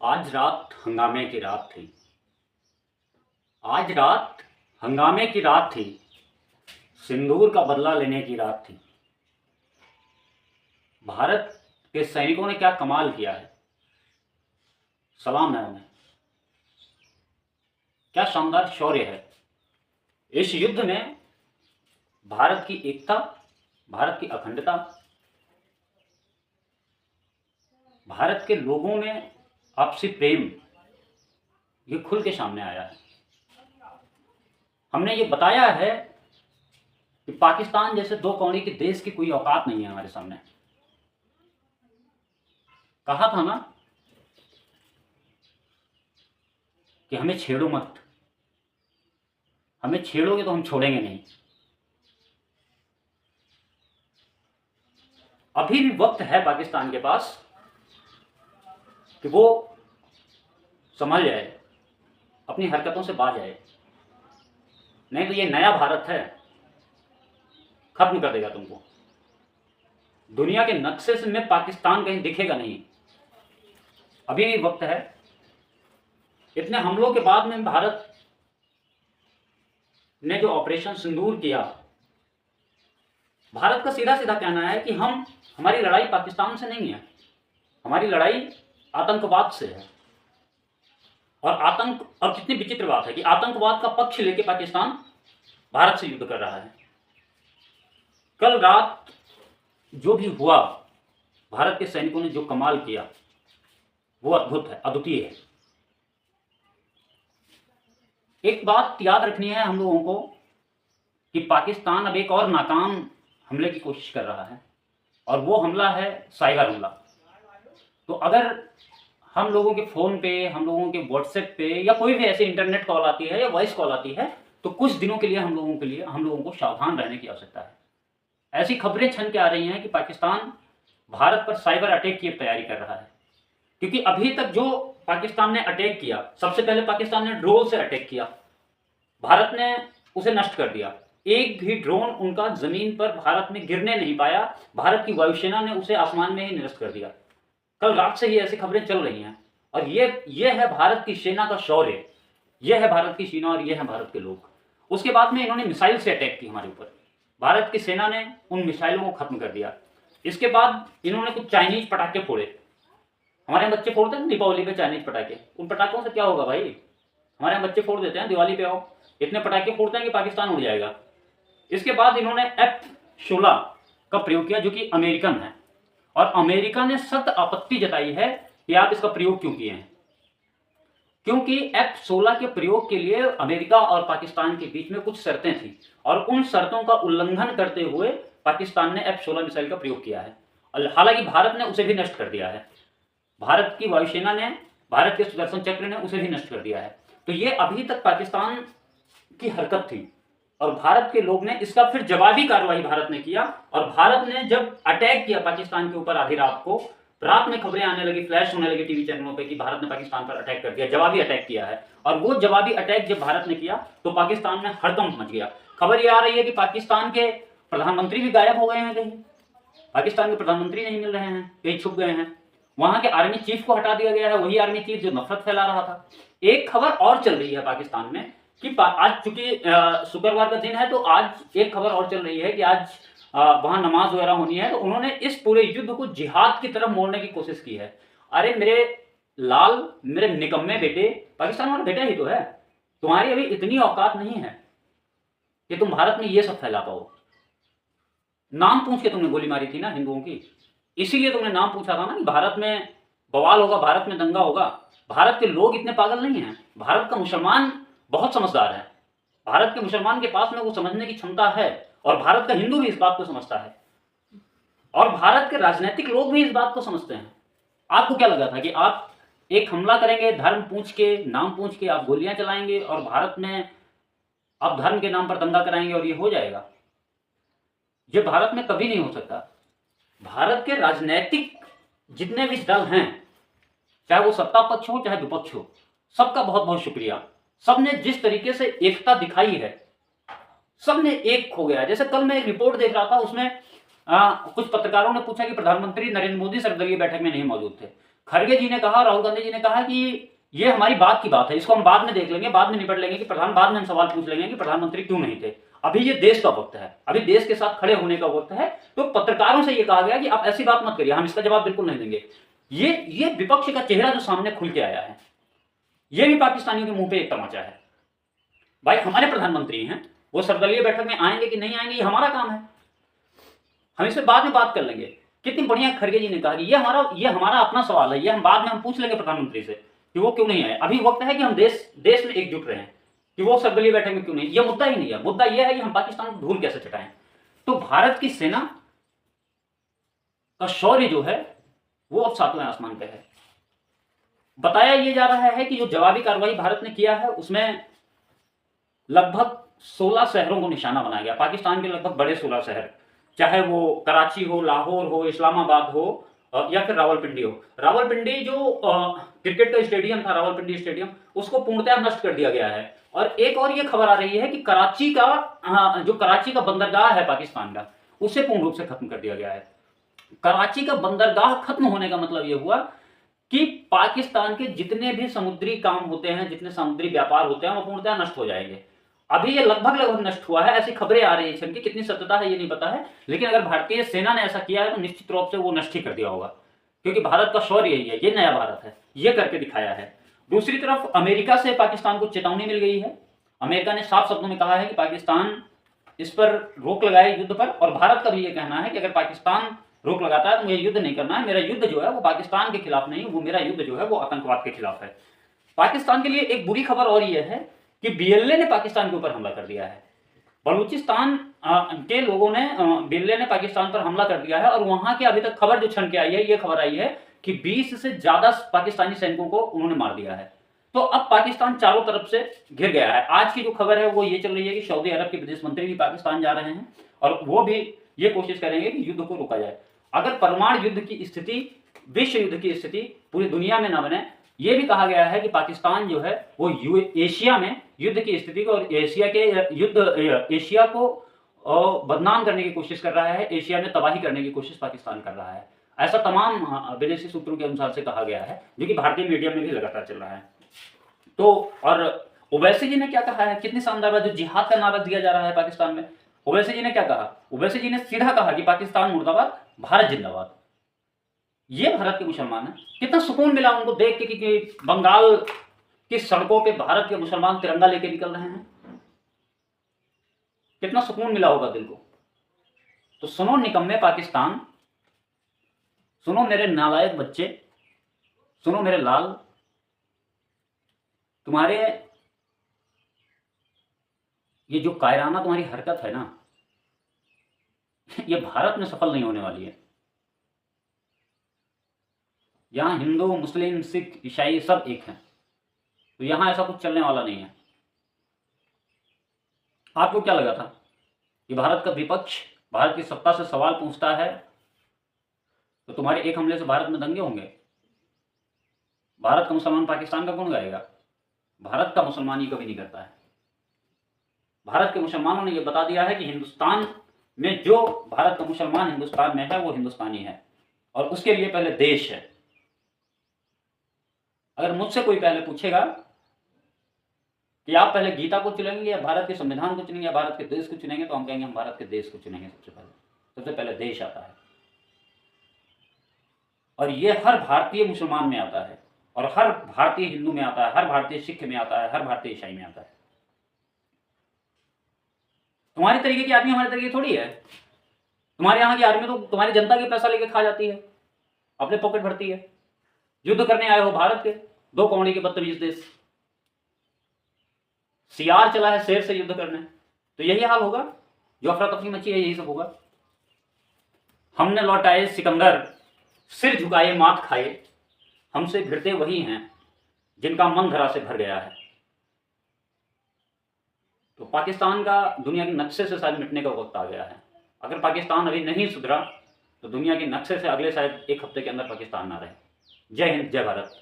आज रात हंगामे की रात थी। आज रात हंगामे की रात थी। सिंदूर का बदला लेने की रात थी। भारत के सैनिकों ने क्या कमाल किया है। सलाम है उन्हें। क्या शानदार शौर्य है। इस युद्ध में भारत की एकता, भारत की अखंडता, भारत के लोगों में आपसी प्रेम, ये खुल के सामने आया है। हमने ये बताया है कि पाकिस्तान जैसे दो कौड़ी के देश की कोई औकात नहीं है हमारे सामने। कहा था ना कि हमें छेड़ो मत, हमें छेड़ोगे तो हम छोड़ेंगे नहीं। अभी भी वक्त है पाकिस्तान के पास कि वो संभल जाए, अपनी हरकतों से बाज आए, नहीं तो ये नया भारत है, खत्म कर देगा तुमको। दुनिया के नक्शे में पाकिस्तान कहीं दिखेगा नहीं। अभी भी वक्त है। इतने हमलों के बाद में भारत ने जो ऑपरेशन सिंदूर किया, भारत का सीधा सीधा कहना है कि हमारी लड़ाई पाकिस्तान से नहीं है, हमारी लड़ाई आतंकवाद से है। और कितनी विचित्र बात है कि आतंकवाद का पक्ष लेके पाकिस्तान भारत से युद्ध कर रहा है। कल रात जो भी हुआ, भारत के सैनिकों ने जो कमाल किया वो अद्भुत है, अद्वितीय है। एक बात याद रखनी है हम लोगों को कि पाकिस्तान अब एक और नाकाम हमले की कोशिश कर रहा है, और वो हमला है साइबर हमला। तो अगर हम लोगों के फ़ोन पे, हम लोगों के व्हाट्सएप पे या कोई भी ऐसे इंटरनेट कॉल आती है या वॉइस कॉल आती है, तो कुछ दिनों के लिए हम लोगों को सावधान रहने की आवश्यकता है। ऐसी खबरें छन के आ रही हैं कि पाकिस्तान भारत पर साइबर अटैक की तैयारी कर रहा है। क्योंकि अभी तक जो पाकिस्तान ने अटैक किया, सबसे पहले पाकिस्तान ने ड्रोन से अटैक किया, भारत ने उसे नष्ट कर दिया। एक भी ड्रोन उनका जमीन पर भारत में गिरने नहीं पाया, भारत की वायुसेना ने उसे आसमान में ही निरस्त कर दिया। कल रात से ही ऐसी खबरें चल रही हैं, और ये है भारत की सेना का शौर्य, ये है भारत की सेना और ये है भारत के लोग। उसके बाद में इन्होंने मिसाइल से अटैक की हमारे ऊपर, भारत की सेना ने उन मिसाइलों को खत्म कर दिया। इसके बाद इन्होंने कुछ चाइनीज पटाखे फोड़े। हमारे यहाँ बच्चे फोड़ते हैं दीपावली पे चाइनीज पटाखे, उन पटाखों से क्या होगा भाई? हमारे यहाँ बच्चे फोड़ देते हैं, दिवाली पे आओ इतने पटाखे फोड़ते हैं कि पाकिस्तान उड़ जाएगा। इसके बाद इन्होंने F-16 का प्रयोग किया, जो कि अमेरिकन है, और अमेरिका ने सख्त आपत्ति जताई है कि आप इसका प्रयोग क्यों किए हैं। क्योंकि F-16 के प्रयोग के लिए अमेरिका और पाकिस्तान के बीच में कुछ शर्तें थी, और उन शर्तों का उल्लंघन करते हुए पाकिस्तान ने F-16 मिसाइल का प्रयोग किया है। हालांकि भारत ने उसे भी नष्ट कर दिया है, भारत की वायुसेना ने, भारत के सुदर्शन चक्र ने उसे भी नष्ट कर दिया है। तो ये अभी तक पाकिस्तान की हरकत थी, और भारत के लोग ने इसका फिर जवाबी कार्रवाई भारत ने किया। और भारत ने जब अटैक किया पाकिस्तान के ऊपर आधी रात को, रात में खबरें आने लगी, फ्लैश होने लगी टीवी चैनलों पे कि भारत ने पाकिस्तान पर अटैक कर दिया, जवाबी अटैक किया है। और वो जवाबी अटैक जब भारत ने किया तो पाकिस्तान में हड़कंप मच गया। खबर ये आ रही है कि पाकिस्तान के प्रधानमंत्री भी गायब हो गए हैं, कहीं पाकिस्तान के प्रधानमंत्री नहीं मिल रहे हैं, कहीं छुप गए हैं। वहां के आर्मी चीफ को हटा दिया गया है, वही आर्मी चीफ जो नफरत फैला रहा था। एक खबर और चल रही है पाकिस्तान में कि आज चूंकि शुक्रवार का दिन है, तो आज एक खबर और चल रही है कि आज वहां नमाज वगैरह होनी है, तो उन्होंने इस पूरे युद्ध को जिहाद की तरफ मोड़ने की कोशिश की है। अरे मेरे लाल, मेरे निकम्मे बेटे, पाकिस्तान वाला बेटा ही तो है, तुम्हारी अभी इतनी औकात नहीं है कि तुम भारत में ये सब फैला पाओ। नाम पूछ के तुमने गोली मारी थी ना हिंदुओं की, इसीलिए तुमने नाम पूछा था ना कि भारत में बवाल होगा, भारत में दंगा होगा। भारत के लोग इतने पागल नहीं हैं, भारत का मुसलमान बहुत समझदार है, भारत के मुसलमान के पास में वो समझने की क्षमता है, और भारत का हिंदू भी इस बात को समझता है, और भारत के राजनीतिक लोग भी इस बात को समझते हैं। आपको क्या लगा था कि आप एक हमला करेंगे, धर्म पूछ के, नाम पूछ के आप गोलियां चलाएंगे, और भारत में आप धर्म के नाम पर दंगा कराएंगे और ये हो जाएगा? ये भारत में कभी नहीं हो सकता। भारत के राजनीतिक जितने भी दल हैं, चाहे वो सत्ता पक्ष हो चाहे विपक्ष हो, सबका बहुत बहुत शुक्रिया। सबने जिस तरीके से एकता दिखाई है, सबने एक हो गया। जैसे कल मैं एक रिपोर्ट देख रहा था, उसमें कुछ पत्रकारों ने पूछा कि प्रधानमंत्री नरेंद्र मोदी सर्वदलीय बैठक में नहीं मौजूद थे, खड़गे जी ने कहा, राहुल गांधी जी ने कहा कि ये हमारी बात की बात है, इसको हम बाद में देख लेंगे, बाद में निपट लेंगे, कि बाद में हम सवाल पूछ लेंगे कि प्रधानमंत्री क्यों नहीं थे। अभी ये देश का वक्त है, अभी देश के साथ खड़े होने का वक्त है। तो पत्रकारों से ये कहा गया कि आप ऐसी बात मत करिए, हम इसका जवाब बिल्कुल नहीं देंगे। ये विपक्ष का चेहरा जो सामने खुल के आया है, ये भी पाकिस्तानियों के मुंह पे एक तमाचा है। भाई हमारे प्रधानमंत्री हैं, वो सर्वदलीय बैठक में आएंगे कि नहीं आएंगे ये हमारा काम है, हम इस पर बाद में बात कर लेंगे। कितनी बढ़िया खड़गे जी ने कहा कि ये हमारा अपना सवाल है, ये हम बाद में हम पूछ लेंगे प्रधानमंत्री से कि वो क्यों नहीं आए। अभी वक्त है कि हम देश में एकजुट रहें कि वो सर्वदलीय बैठक में क्यों नहीं। ये मुद्दा ही नहीं है, मुद्दा यह है कि हम पाकिस्तान को धूल कैसे चटाएं। तो भारत की सेना का शौर्य जो है वो अब सातवें आसमान पे है। बताया ये जा रहा है कि जो जवाबी कार्रवाई भारत ने किया है उसमें लगभग 16 शहरों को निशाना बनाया गया, पाकिस्तान के लगभग बड़े 16 शहर, चाहे वो कराची हो, लाहौर हो, इस्लामाबाद हो या फिर रावलपिंडी हो। रावलपिंडी जो क्रिकेट का स्टेडियम था, रावलपिंडी स्टेडियम, उसको पूर्णतः नष्ट कर दिया गया है। और एक और ये खबर आ रही है कि कराची का बंदरगाह है पाकिस्तान का, उसे पूर्ण रूप से खत्म कर दिया गया है। कराची का बंदरगाह खत्म होने का मतलब यह हुआ कि पाकिस्तान के जितने भी समुद्री काम होते हैं, जितने समुद्री व्यापार होते हैं, वो पूर्णतः नष्ट हो जाएंगे। अभी ये लगभग नष्ट हुआ है, ऐसी खबरें आ रही है, कितनी सत्यता है ये नहीं पता है, लेकिन अगर भारतीय सेना ने ऐसा किया है तो निश्चित रूप से वो नष्ट ही कर दिया होगा, क्योंकि भारत का शौर्य यही है, ये नया भारत है, ये करके दिखाया है। दूसरी तरफ अमेरिका से पाकिस्तान को चेतावनी मिल गई है। अमेरिका ने साफ शब्दों में कहा है कि पाकिस्तान इस पर रोक लगाए युद्ध पर, और भारत का भी ये कहना है कि अगर पाकिस्तान रोक लगाता है तो मुझे युद्ध नहीं करना है, मेरा युद्ध जो है वो पाकिस्तान के खिलाफ नहीं, वो मेरा युद्ध जो है वो आतंकवाद के खिलाफ है। पाकिस्तान के लिए एक बुरी खबर और ये है कि बीएलए ने पाकिस्तान के ऊपर हमला कर दिया है। बलूचिस्तान के लोगों ने, बीएलए ने पाकिस्तान पर हमला कर दिया है, और वहां की अभी तक खबर जो छन के आई है, ये खबर आई है कि 20 से ज्यादा पाकिस्तानी सैनिकों को उन्होंने मार दिया है। तो अब पाकिस्तान चारों तरफ से घिर गया है। आज की जो खबर है वो ये चल रही है कि सऊदी अरब के विदेश मंत्री भी पाकिस्तान जा रहे हैं, और वो भी ये कोशिश करेंगे कि युद्ध को रोका जाए। अगर परमाणु युद्ध की स्थिति, विश्व युद्ध की स्थिति पूरी दुनिया में न बने, ये भी कहा गया है कि पाकिस्तान जो है वो एशिया में युद्ध की स्थिति को और एशिया को बदनाम करने की कोशिश कर रहा है, एशिया में तबाही करने की कोशिश पाकिस्तान कर रहा है। ऐसा तमाम विदेशी सूत्रों के अनुसार से कहा गया है, जो कि भारतीय मीडिया में भी लगातार चल रहा है। तो और ओवैसी जी ने क्या कहा है, कितनी शानदार बात, जो जिहाद का नारा दिया जा रहा है पाकिस्तान में, ओवैसी जी ने क्या कहा? ओवैसी जी ने सीधा कहा कि पाकिस्तान मुर्दाबाद, भारत जिंदाबाद। ये भारत के मुसलमान हैं। कितना सुकून मिला उनको देख के कि बंगाल की सड़कों पे भारत के मुसलमान तिरंगा लेके निकल रहे हैं, कितना सुकून मिला होगा दिल को। तो सुनो निकम्मे पाकिस्तान, सुनो मेरे नालायक बच्चे, सुनो मेरे लाल, तुम्हारे ये जो कायराना तुम्हारी हरकत है ना, ये भारत में सफल नहीं होने वाली है। यहां हिंदू, मुस्लिम, सिख, ईसाई सब एक हैं, तो यहां ऐसा कुछ चलने वाला नहीं है। आपको क्या लगा था कि भारत का विपक्ष भारत की सत्ता से सवाल पूछता है तो तुम्हारे एक हमले से भारत में दंगे होंगे? भारत का मुसलमान पाकिस्तान का कौन गाएगा? भारत का मुसलमान ये कभी नहीं करता है। भारत के मुसलमानों ने यह बता दिया है कि हिंदुस्तान में जो भारत का मुसलमान हिंदुस्तान में है वो हिंदुस्तानी है, और उसके लिए पहले देश है। अगर मुझसे कोई पहले पूछेगा कि आप पहले गीता को चुनेंगे या भारत के संविधान को चुनेंगे या भारत के देश को चुनेंगे, तो हम कहेंगे हम भारत के देश को चुनेंगे। सबसे पहले देश आता है, और ये हर भारतीय मुसलमान में आता है, और हर भारतीय हिंदू में आता है, हर भारतीय सिख में आता है, हर भारतीय ईसाई में आता है। तुम्हारी तरीके की आर्मी हमारे तरीके थोड़ी है। तुम्हारे यहाँ की आर्मी तो तुम्हारी जनता के पैसा लेके खा जाती है, अपने पॉकेट भरती है। युद्ध करने आए हो भारत के 2 कौड़ी के 32 देश, सियार चला है शेर से युद्ध करने, तो यही हाल होगा। जो अफरा तफरी मची है यही सब होगा। हमने लौटाए सिकंदर, सिर झुकाए मात खाए, हमसे भिड़ते वही हैं जिनका मन धरा से भर गया है। तो पाकिस्तान का दुनिया के नक्शे से शायद मिटने का वक्त आ गया है। अगर पाकिस्तान अभी नहीं सुधरा तो दुनिया के नक्शे से अगले शायद 1 हफ्ते के अंदर पाकिस्तान ना रहे। जय हिंद, जय भारत।